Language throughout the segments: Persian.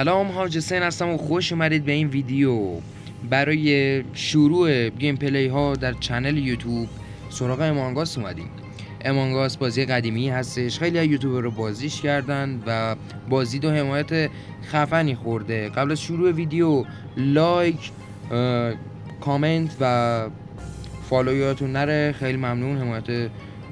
سلام، حاج حسین هستم و خوش اومدید به این ویدیو. برای شروع گیم پلی ها در چنل یوتیوب سراغ امانگاس اومدیم. امانگاس بازی قدیمی هستش، خیلی از یوتیوبر رو بازیش کردن و بازی دو حمایت خفنی خورده. قبل از شروع ویدیو لایک، کامنت و فالویاتون نره، خیلی ممنون، حمایت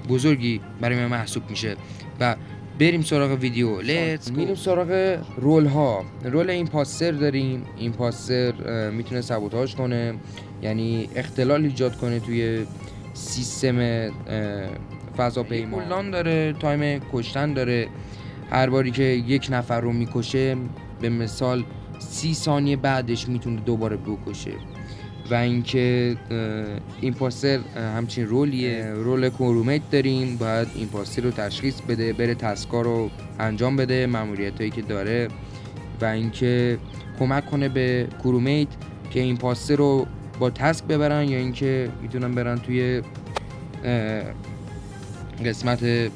بزرگی برای من محسوب میشه. و بریم سراغ ویدیو. میریم سراغ رول ها. رول ایمپاستر داریم. ایمپاستر میتونه سابوتاژ کنه، یعنی اختلال ایجاد کنه توی سیستم فضاپیما. کولدان داره، تایم کشتن داره. هر باری که یک نفر رو میکشه، به مثال 30 ثانیه بعدش میتونه دوباره بکشه. و اینکه ایمپاستر همچین رولیه. رول کرومیت داریم، باید ایمپاستر رو تشخیص بده، بره تسکا رو انجام بده، ماموریتایی که داره، و اینکه کمک کنه به کرومیت که ایمپاستر رو با تسک ببرن، یا اینکه میتونن برن توی قسمت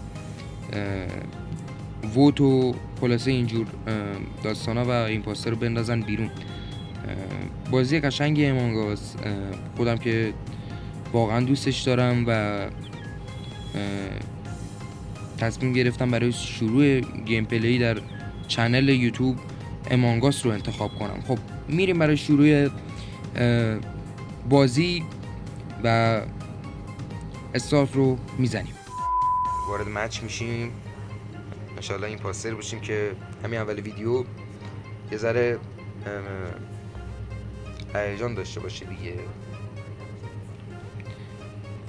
ووت و خلاصه اینجور داستانا و ایمپاستر رو بندازن بیرون. بازی قشنگی امانگاس، خودم که واقعا دوستش دارم و تصمیم گرفتم برای شروع گیم پلی در چنل یوتیوب امانگاس رو انتخاب کنم. خب میریم برای شروع بازی و استارت رو میزنیم. وارد مچ میشیم، انشالله این پاستر باشیم که همین اول ویدیو یه ذره هیجان داشته باشه دیگه.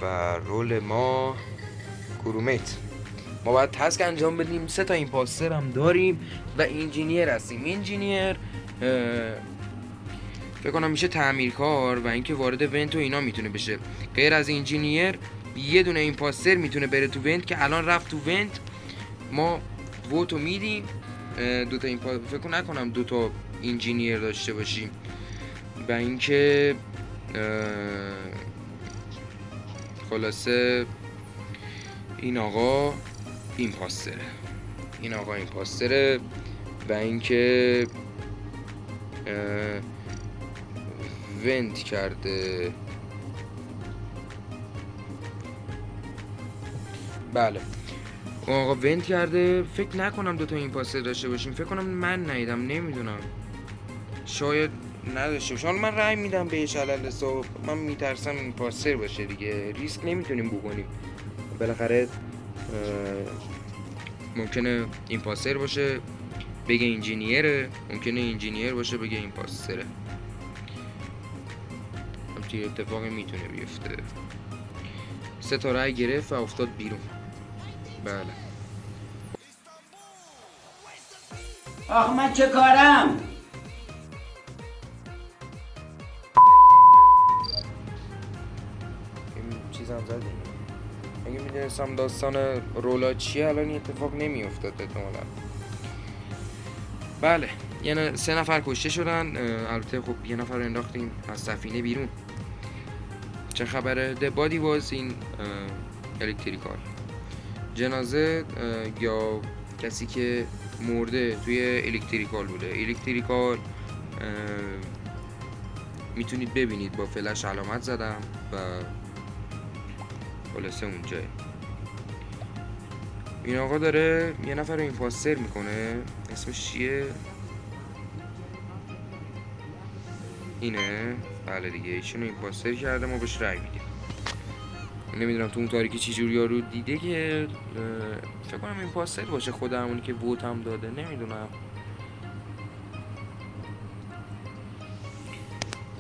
و رول ما کرومیت، ما باید تسک انجام بدیم. 3 تا ایمپاستر هم داریم و انجینیر هستیم. انجینیر فکر کنم میشه تعمیرکار و اینکه وارد ونت و اینا میتونه بشه. غیر از انجینیر یه دونه ایمپاستر میتونه بره تو ونت که الان رفت تو ونت. ما ووتو میدیم. دوتا فکر نکنم دوتا انجینیر داشته باشیم. و اینکه خلاصه این آقا ایمپاستره و اینکه ونت کرده. بله، اون آقا ونت کرده. فکر نکنم دوتا ایمپاستر داشته باشیم، فکر کنم من ندیدم، نمیدونم، شاید نداشته باشم. من رای میدم بهش علل حساب، من میترسم ایمپاستر باشه دیگه، ریسک نمیتونیم بکنیم. بالاخره ممکنه ایمپاستر باشه بگه انجینیره، ممکنه انجینیر باشه بگه ایمپاستره. همچین اتفاقی میتونه بیفته. 3 تا رای گرفت و افتاد بیرون. بله. آخ من چه کارم؟ این چیزم زدیم. اگه میدونستم داستان رولا چیه الان این اتفاق نمیافتاد احتمالاً. بله، یعنی 3 نفر کشته شدن. البته خب یه نفر رو انداختیم از سفینه بیرون. چه خبره؟ The body was in electrical. جنازه یا کسی که مرده توی الکتریکال بوده. الکتریکال میتونید ببینید با فلش علامت زدم و خلاصه اونجاه. این آقا داره یه نفر رو ایمپاستر میکنه. اسمش چیه؟ اینه؟ بله دیگه، ایشونو ایمپاستر کرده، ما بهش رای میدیم. نمیدونم تو اون تاریکی چی جوری یارو دیده که فکر کنم ایمپاستر باشه، خود همونی که ووت هم داده، نمیدونم.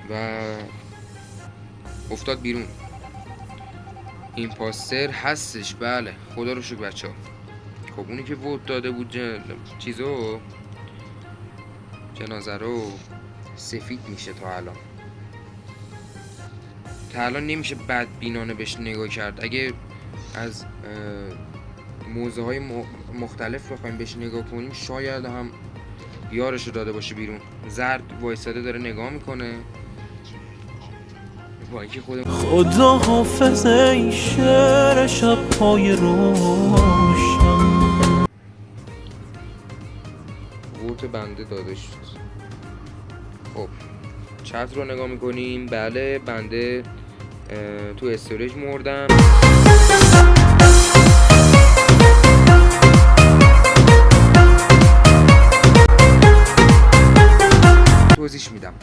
و افتاد بیرون. ایمپاستر هستش، بله، خدا رو شکر بچه‌ها. خب اونی که ووت داده بود چیزو، جنازه رو، سفید میشه تا الان نمیشه بدبینانه بهش نگاه کرد. اگه از موضوع های مختلف بخوایم بهش نگاه کنیم، شاید هم یارشو داده باشه بیرون. زرد وایساده داره نگاه میکنه. خدا حافظ ای شعر شب پای روشن. ووت ووت بنده داده شد. خب چت رو نگاه میکنیم. بله بنده تو استوریج مردم. توضیح میدم.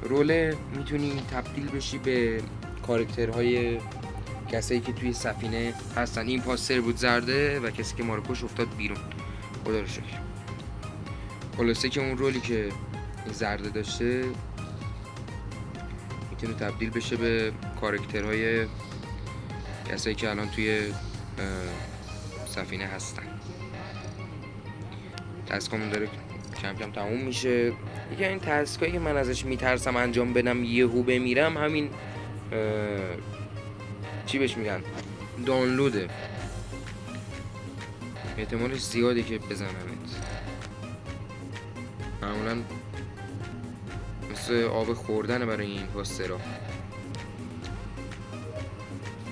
رول میتونی تبدیل بشی به کاراکترهای کسایی که توی سفینه هستن. این پاستر بود زرده و کسی که ما رو کش افتاد بیرون. خدا رو شکر. خلاصه که اون رولی که زرده داشته میتونه تبدیل بشه به کاراکترهای کسایی که الان توی سفینه هستن. تسکامون داره کم کم تموم میشه. یکی این تسکایی که من ازش میترسم انجام بدم یهو بمیرم همین چی بهش میگن دانلوده. احتمالش زیاده که بزنمت. معمولا مثل آب خوردنه برای این پاسترها.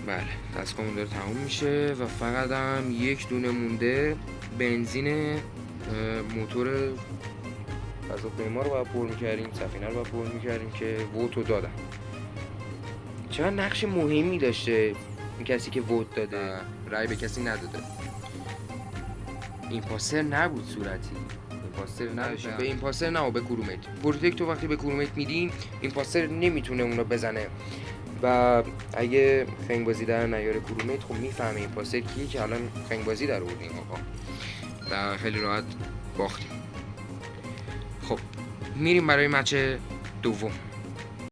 بله تسکامون داره تموم میشه و فقط هم یک دونه مونده. بنزین موتور فضاپیما رو باید پر میکردیم، سفینه رو باید پر میکردیم که ووتو دادم. چقدر نقش مهمی داشته این کسی که ووت داده، رای به کسی نداده. ایمپاستر نبود صورتی. ایمپاستر نداشت. به ایمپاستر نه به کرومت. پروتکتو وقتی به کرومت میدین ایمپاستر نمیتونه اونو بزنه و اگه خنگبازی در نیاره کرومت خب میفهمه ایمپاستر کیه که الان خنگبازی در آوردیم آقا و خیلی راحت باختیم. خب میریم برای مچ دوم.